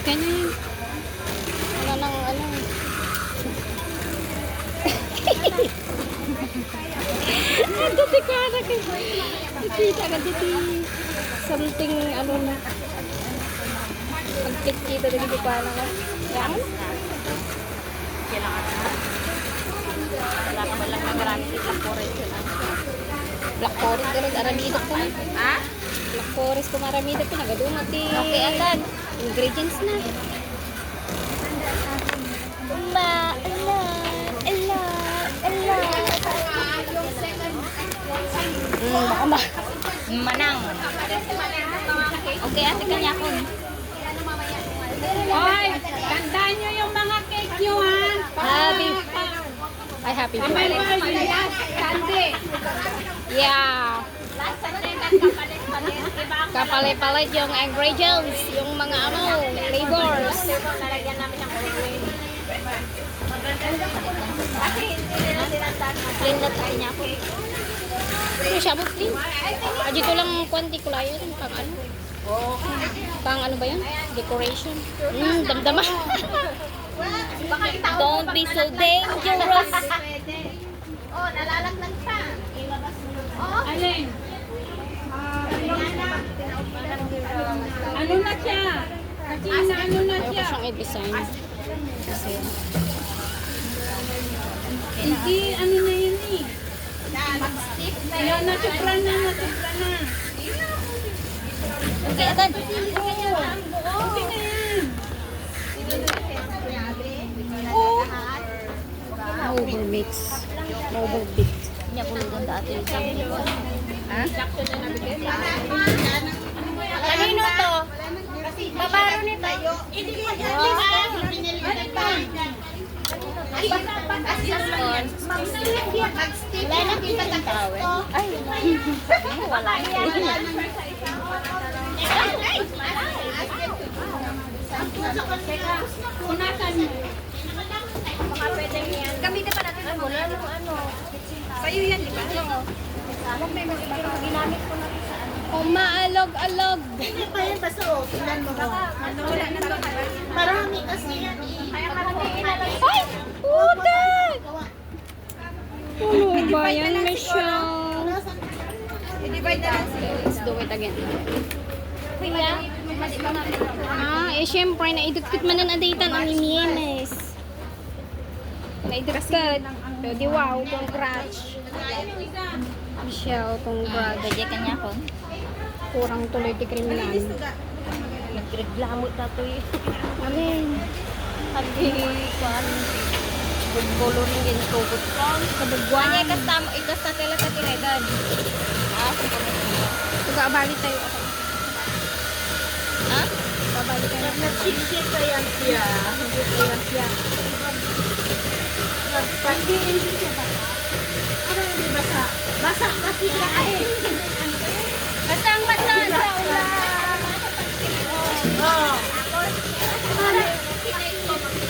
Okay na yun. Wala nang ano. Dati ka na kayo. Nakita ka dati. Something ano na. Pagkikita na dito pa lang. Yan. Kailangan na. Wala ka ba lang nagamit yung Black Forest yun? Black Forest ka rin. Aramidok ko na. Ha? Black Forest ko maramidok ko. Nagadumot eh. Okay, agad. Ingredients na. Baka ma. Manang. Okay, ate kanya ko. Hoy, tandaan nyo yung mga cake nyo, ha? Happy. Ay, happy birthday. Sunday. Yeah. Kapalit-palit yung ingredients, yung mga ano, flavors. Lalagyan namin ng kasi hindi na tinatag. Plain na tayo niya ako. Ito siya mo, clean. Dito lang konti ko lang yun. Pang ano? Pang ano ba yun? Decoration. Damdama. Don't be so dangerous. Oh, nalalaglag pa. Alin? Ano na siya? Kasi na ano na Ayaw ko siya? siyang i-design. Kasi, Hindi, ano na yun eh. Ayan, nasubra na, nasubra na. Okay, agad. Okay na yan. overmix. Overbit. Niya pulutan dati yung sabi ko. Ha? Kanino to? Babaro nito. Wala na kita ng tawel. Ay, wala na. Punasan mo. Baka pwede yan. Gamitin pa natin ang mula. Ano? Sa'yo yan, di ba? Alam mo yung iba ginamit ko na sa ano. Umaalog-alog. Hindi pa yan, basta tingnan mo. Wala na to. Marami kasi yan eh. Kaya karatiin na lang. Ay! Puta! Ano ba yan, Michelle? I-divide na lang sila. Let's do it again. Kuya? Ah, syempre, naidukit man na datan ang imienes. Naidukit. So, di wow, congrats. Michelle, congrats. Bagay ka niya ko. Kurang tuloy di kriminal. Nagreglamot na to eh. Alin? Hagi kan. Bulurin din ko. Kabugwan. Kanya kasama ikasta tela ka tinedan. Ah, Babalik tayo ako. ha? Babalik tayo. Nag-chip-chip pa yan siya. Hindi pa yan siya. Hindi siya ba? Ano hindi basa? Basa kasi siya eh. Basang basa sa ulan. Oh.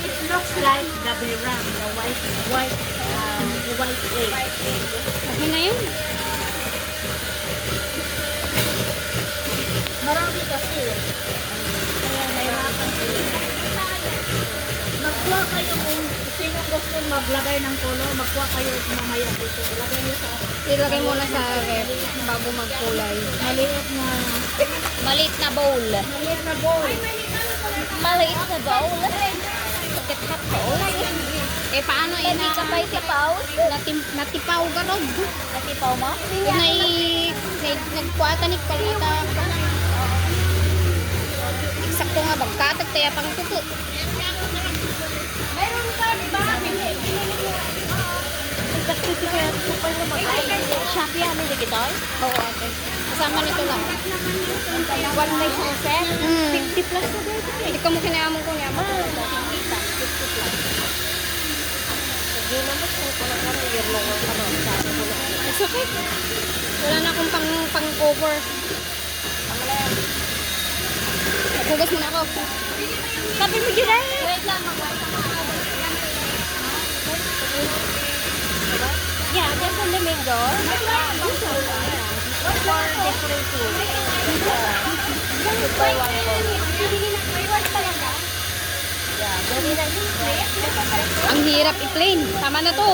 It looks like the berang, the white egg. Okay na yun. Marami kasi. Kaya nahirapan sila. Magkuha kayo kung sino gusto maglagay ng color, magkuha kayo mamaya dito. Ilagay niyo sa Ilagay muna sa ref bago magkulay. maliit na bowl. maliit na bowl. Maliit na bowl. Bakit hot bowl? Eh, paano Hindi ka pa itipaw? natipaw ka ron? Natipaw mo? Kung nagkuatanik pala ata. Eksakto nga, bagkatag tayo pang tuto. Mayroon pa, di ba? Kasi kaya ito pa yung Shopee ano di kita? Oo, ate. Kasama nito lang. One night na set? 50 plus na dito. Hindi ka mo kinayamon ko niya. 50 plus. Hindi naman kung kulang ka rin yung mga sabi ko na. It's okay. Wala na akong pang-cover. Naghugas muna ako. Sabi mo yun eh! Wait lang, yeah, there's a Domingo. For decorating. Buy one for me. May one talaga. Ang hirap i-plain. Tama na to.